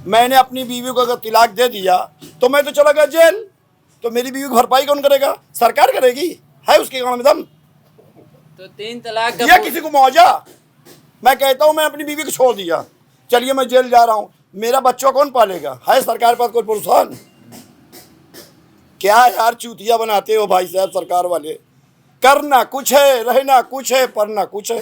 मैंने अपनी बीवी को अगर तलाक दे दिया तो मैं तो चला गया जेल, तो मेरी बीवी की भरपाई कौन करेगा? सरकार करेगी। है उसके गाँव में दम? तो 3 तलाक दिया किसी को मुआवजा? मैं कहता हूँ मैं अपनी बीवी को छोड़ दिया, चलिए मैं जेल जा रहा हूँ, मेरा बच्चा कौन पालेगा? है सरकार पर कोई प्रोत्साहन? क्या यार चूतिया बनाते हो भाई साहब सरकार वाले। करना कुछ है, रहना कुछ है, पढ़ना कुछ है।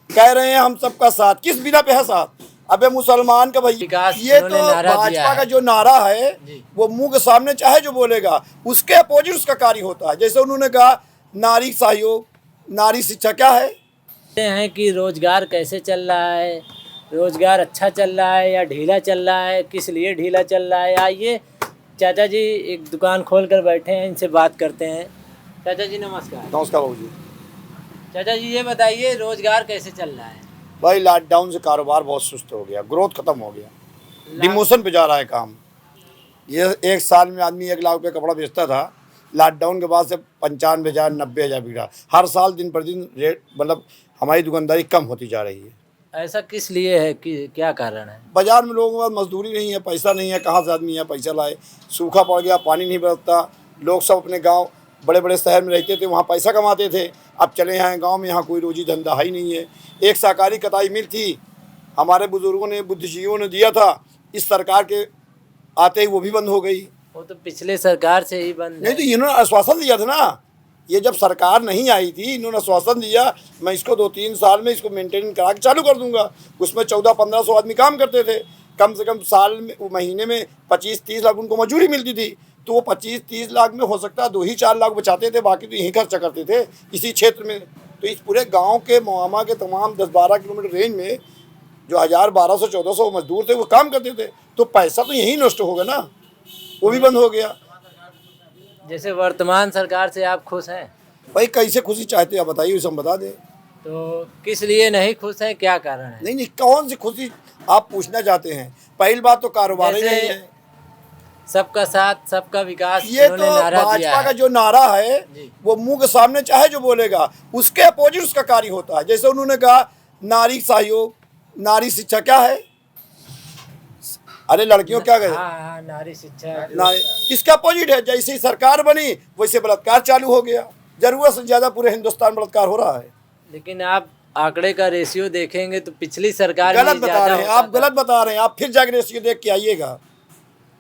कह रहे हैं हम सबका साथ, किस बिना पे है साथ? अबे मुसलमान का भैया, ये तो भाजपा का जो नारा है वो मुंह के सामने चाहे जो बोलेगा उसके अपोजिट उसका कार्य होता है। जैसे उन्होंने कहा नारी सहयोग, नारी शिक्षा, क्या है हैं कि रोजगार कैसे चल रहा है, रोजगार अच्छा चल रहा है या ढीला चल रहा है, किस लिए ढीला चल रहा है? आइए चाचा जी एक दुकान खोल कर बैठे हैं, इनसे बात करते हैं। चाचा जी नमस्कार। नमस्कार बाबू जी। चाचा जी ये बताइए रोजगार कैसे चल रहा है? भाई लॉकडाउन से कारोबार बहुत सुस्त हो गया, ग्रोथ खत्म हो गया, डिमोशन पे जा रहा है काम। ये एक साल में आदमी 1 लाख रुपये कपड़ा बेचता था, लॉकडाउन के बाद से 95,000 90,000 बिका। हर साल दिन पर दिन रेट मतलब हमारी दुकानदारी कम होती जा रही है। ऐसा किस लिए है कि क्या कारण है? बाजार में लोगों के पास मजदूरी नहीं है, पैसा नहीं है, कहाँ से आदमी यहाँ पैसा लाए? सूखा पड़ गया, पानी नहीं बरसता। लोग सब अपने गांव बड़े बड़े शहर में रहते थे, वहाँ पैसा कमाते थे। अब चले यहाँ गांव में, यहाँ कोई रोजी धंधा है ही नहीं है। एक सहकारी कताई मिल थी, हमारे बुजुर्गों ने, बुद्धिजीवियों ने दिया था, इस सरकार के आते ही वो भी बंद हो गई। वो तो पिछले सरकार से ही बंद नहीं तो इन्होंने आश्वासन दिया था ना, ये जब सरकार नहीं आई थी इन्होंने आश्वासन दिया मैं इसको 2-3 साल में इसको मेंटेन करा के चालू कर दूंगा। उसमें 1400-1500 आदमी काम करते थे, कम से कम साल में महीने में 25-30 लाख उनको मजदूरी मिलती थी। तो वो 25-30 लाख में हो सकता है 2-4 लाख बचाते थे, बाकी तो यहीं खर्चा करते थे इसी क्षेत्र में। तो इस पूरे गाँव के मोहम्मा के तमाम 10-12 किलोमीटर रेंज में जो 1000-1200-1400 मजदूर थे वो काम करते थे, तो पैसा तो यहीं नष्ट होगा ना, वो भी बंद हो गया। जैसे वर्तमान सरकार से आप खुश हैं? भाई कैसे खुशी चाहते हैं बताइए, उसे हम बता दें। तो किस लिए नहीं खुश हैं, क्या कारण है? नहीं कौन सी खुशी आप पूछना चाहते हैं? पहली बात तो कारोबार ही नहीं है। सबका साथ सबका विकास, ये तो भाजपा का जो नारा है वो मुंह के सामने चाहे जो बोलेगा उसके अपोजिट उसका कार्य होता है। जैसे उन्होंने कहा नारी सहयोग, नारी शिक्षा, क्या है? अरे लड़कियों क्या गए? हाँ, नारी शिक्षा इसका अपोजिट है। जैसे ही सरकार बनी वैसे बलात्कार चालू हो गया। जरूरत से ज्यादा पूरे हिंदुस्तान बलात्कार हो रहा है। लेकिन आप आंकड़े का रेशियो देखेंगे तो पिछली सरकार गलत बता रहे हैं आप, गलत बता रहे हैं आप। फिर जाके रेशियो देख के आइएगा,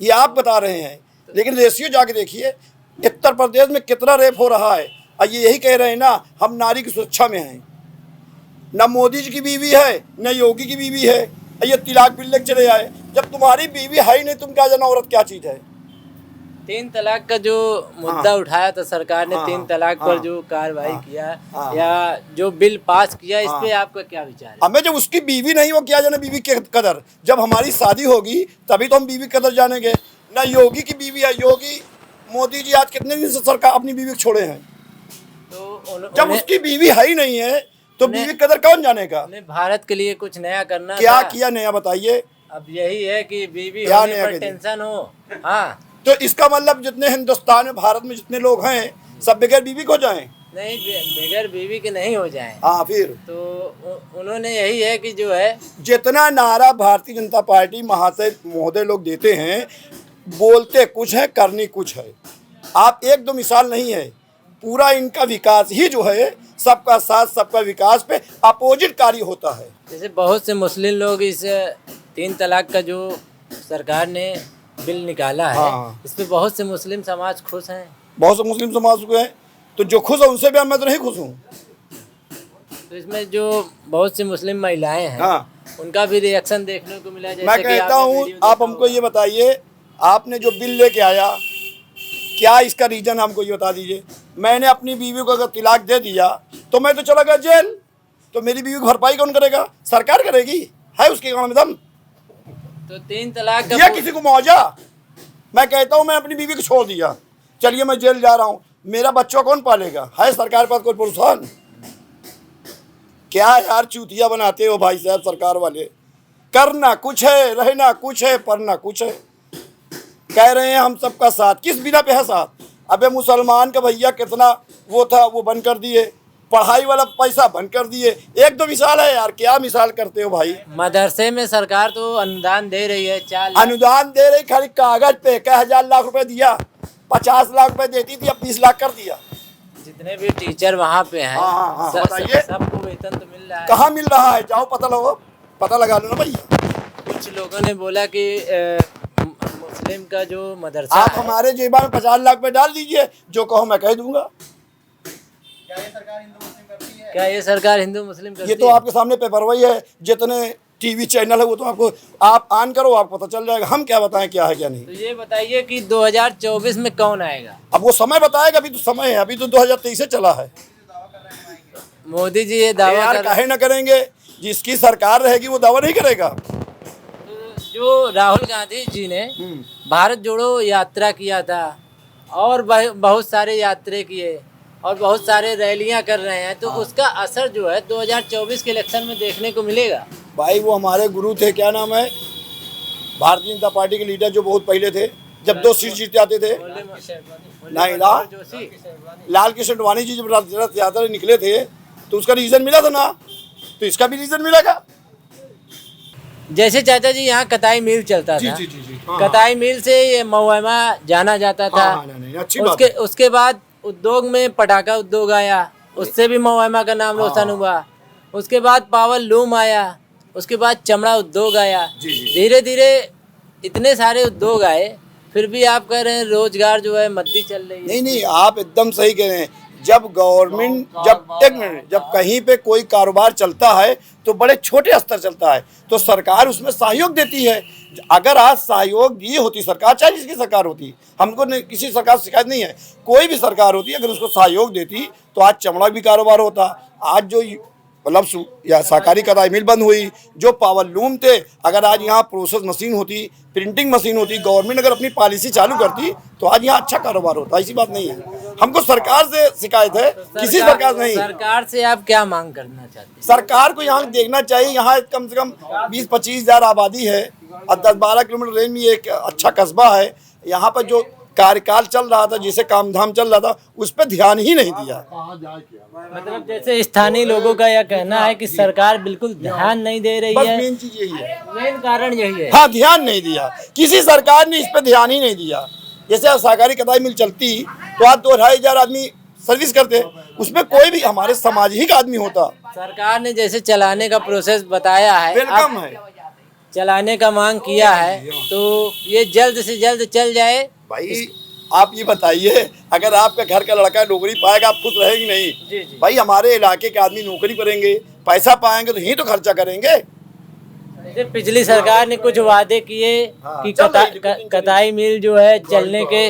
ये आप बता रहे हैं, लेकिन रेशियो जाके देखिए उत्तर प्रदेश में कितना रेप हो रहा है। और ये यही कह रहे हैं ना हम नारी की सुरक्षा में हैं। न मोदी जी की बीवी है न योगी की बीवी है, ये तलाक बिल लेके चले आए। जब तुम्हारी बीवी है ही नहीं तुम क्या जाना औरत क्या चीज है? 3 तलाक का जो मुद्दा उठाया था सरकार ने, 3 तलाक पर जो कार्रवाई किया या जो बिल पास किया, इस पे आपका क्या विचार है? हमें जब उसकी बीवी नहीं हो क्या जाने बीवी की कदर। जब हमारी शादी होगी तभी तो हम बीवी की कदर जानेंगे। ना योगी की बीवी है, योगी मोदी जी आज कितने दिन से सरकार अपनी बीवी को छोड़े हैं। तो जब उसकी बीवी है ही नहीं है तो बीवी की कदर कौन जानेगा? भारत के लिए कुछ नया करना क्या किया नया बताइए? अब यही है कि बीवी होने पर टेंशन हो। हाँ, तो इसका मतलब जितने हिंदुस्तान में भारत में जितने लोग हैं सब बगैर बीवी को जाएं? नहीं, बगैर बीवी के नहीं हो जाएं। हाँ फिर तो उन्होंने यही है कि जो है जितना नारा भारतीय जनता पार्टी महोदय लोग देते हैं, बोलते कुछ है करनी कुछ है। आप एक दो मिसाल नहीं है, पूरा इनका विकास ही जो है सबका साथ सबका विकास पे अपोजिट कार्य होता है। जैसे बहुत से मुस्लिम लोग इस 3 तलाक का जो सरकार ने बिल निकाला है, इस पे बहुत से मुस्लिम समाज खुश हैं। बहुत से मुस्लिम समाज को है, तो जो खुश है उनसे भी मैं तो नहीं खुश हूँ। तो इसमें जो बहुत सी मुस्लिम महिलाएं हैं, उनका भी रिएक्शन देखने को मिला। मैं कहता हूँ आप हमको ये बताइए, आपने जो बिल लेके आया क्या इसका रीजन हमको ये बता दीजिए। मैंने अपनी बीवी को अगर तलाक दे दिया तो मैं तो चला गया जेल, तो मेरी बीवी की भरपाई कौन करेगा? सरकार करेगी। है उसके गाँव में दम? तो 3 तलाक दिया किसी को मुआवजा? मैं कहता हूँ मैं अपनी बीवी को छोड़ दिया, चलिए मैं जेल जा रहा हूँ, मेरा बच्चा कौन पालेगा? है सरकार पर कोई प्रोत्साहन? क्या यार चूतिया बनाते हो भाई साहब सरकार वाले। करना कुछ है, रहना कुछ है, पढ़ना कुछ है। कह रहे हैं हम सबका साथ, किस बिना पे है साथ? अबे मुसलमान का भैया कितना वो था वो बंद कर दिए, पढ़ाई वाला पैसा बंद कर दिए। एक दो मिसाल है यार, क्या मिसाल करते हो भाई। मदरसे में सरकार तो अनुदान दे रही है, 4 लाख। अनुदान दे रही खाली कागज पे, कई 1000 लाख रुपए दिया, 50 लाख रुपए देती थी, अब 20 लाख कर दिया। जितने भी टीचर वहाँ पे हैं, हाँ, बताइए। सबको वेतन तो मिल रहा है। कहाँ मिल रहा है, जाओ पता लगा लो ना भैया। कुछ लोगों ने बोला कि मुस्लिम का जो मदरसा आप है, हमारे जेबा में 50 लाख रुपए डाल दीजिए, जो कहो मैं कह दूंगा। क्या ये सरकार हिंदू मुस्लिम करती ये तो है? आपके सामने पेपरवाई है, जितने टीवी चैनल है वो तो आपको, आप ऑन करो आपको पता चल जाएगा। हम क्या बताएं क्या है क्या नहीं। तो ये बताइए कि 2024 में कौन आएगा? अब वो समय बताएगा, अभी तो समय है, अभी तो 2023 से चला है। मोदी जी ये दावा यार कर काहे ना करेंगे, जिसकी सरकार रहेगी वो दावा नहीं करेगा। जो राहुल गांधी जी ने भारत जोड़ो यात्रा किया था और बहुत सारे यात्रा किए और बहुत सारे रैलियां कर रहे हैं, तो उसका असर जो है 2024 के इलेक्शन में देखने को मिलेगा। भाई वो हमारे गुरु थे, क्या नाम है, भारतीय जनता पार्टी के लीडर जो बहुत पहले थे, जब 2 सीट जीत जाते थे, नहीं लाल कृष्ण आडवाणी जी जब रथ यात्रा निकले थे तो उसका रीजन मिला था ना, तो इसका भी रीजन मिलेगा। जैसे चाचा जी यहाँ कताई मिल चलता था, जी। कताई मिल से ये महुआ जाना जाता था। अच्छी बात है। उसके बाद उद्योग में पटाखा उद्योग आया, उससे भी महुआ का नाम रोशन हुआ। उसके बाद पावर लूम आया, उसके बाद चमड़ा उद्योग आया। धीरे धीरे इतने सारे उद्योग आए, फिर भी आप कह रहे हैं रोजगार जो है मद्दी चल रही है। नहीं, आप एकदम सही कह रहे हैं। जब गवर्नमेंट, जब कहीं पे कोई कारोबार चलता है तो बड़े छोटे स्तर चलता है, तो सरकार उसमें सहयोग देती है। अगर आज सहयोग दी होती सरकार, चाहे जिसकी सरकार होती, हमको किसी सरकार से शिकायत नहीं है, कोई भी सरकार होती, अगर उसको सहयोग देती तो आज चमड़ा भी कारोबार होता। आज जो मतलब या सहकारी कताई मिल बंद हुई, जो पावर लूम थे, अगर आज यहाँ प्रोसेस मशीन होती, प्रिंटिंग मशीन होती, गवर्नमेंट अगर अपनी पॉलिसी चालू करती तो आज यहाँ अच्छा कारोबार होता। ऐसी बात नहीं है, हमको सरकार से शिकायत है, किसी सरकार नहीं। सरकार से आप क्या मांग करना चाहते हैं? सरकार को यहाँ देखना चाहिए, यहाँ कम से कम 20-25 हज़ार आबादी है और 10-12 किलोमीटर रेंज में एक अच्छा कस्बा है। यहाँ पर जो कार्यकाल चल रहा था, जिसे काम धाम चल रहा था, उस पर ध्यान ही नहीं दिया। मतलब जैसे स्थानीय लोगों का यह कहना है कि सरकार बिल्कुल ध्यान नहीं दे रही बस है। मेन चीज यही है, मेन कारण यही है। हाँ, ध्यान नहीं दिया, किसी सरकार ने इस पे ध्यान ही नहीं दिया। जैसे सहकारी कताई मिल चलती तो आज 2-2.5 हज़ार आदमी सर्विस करते, उसमें कोई भी हमारे सामाजिक आदमी होता। सरकार ने जैसे चलाने का प्रोसेस बताया है, वेलकम है चलाने का मांग किया है, तो ये जल्द से जल्द चल जाए। भाई। आप ये बताइए, अगर आपका घर का लड़का नौकरी पाएगा, आप खुश रहेंगे नहीं? जी। भाई हमारे इलाके के आदमी नौकरी करेंगे, पैसा पाएंगे तो ही तो खर्चा करेंगे। जैसे पिछली सरकार ने कुछ वादे किए कि कताई मिल जो है चलने के,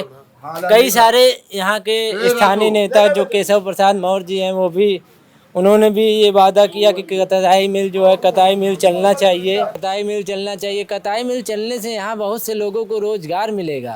कई सारे यहाँ के स्थानीय नेता जो केशव प्रसाद मौर्य जी हैं, वो भी उन्होंने भी ये वादा किया कि कताई मिल जो है, कताई मिल चलना चाहिए, कताई मिल चलना चाहिए। कताई मिल चलने से यहाँ बहुत से लोगों को रोजगार मिलेगा।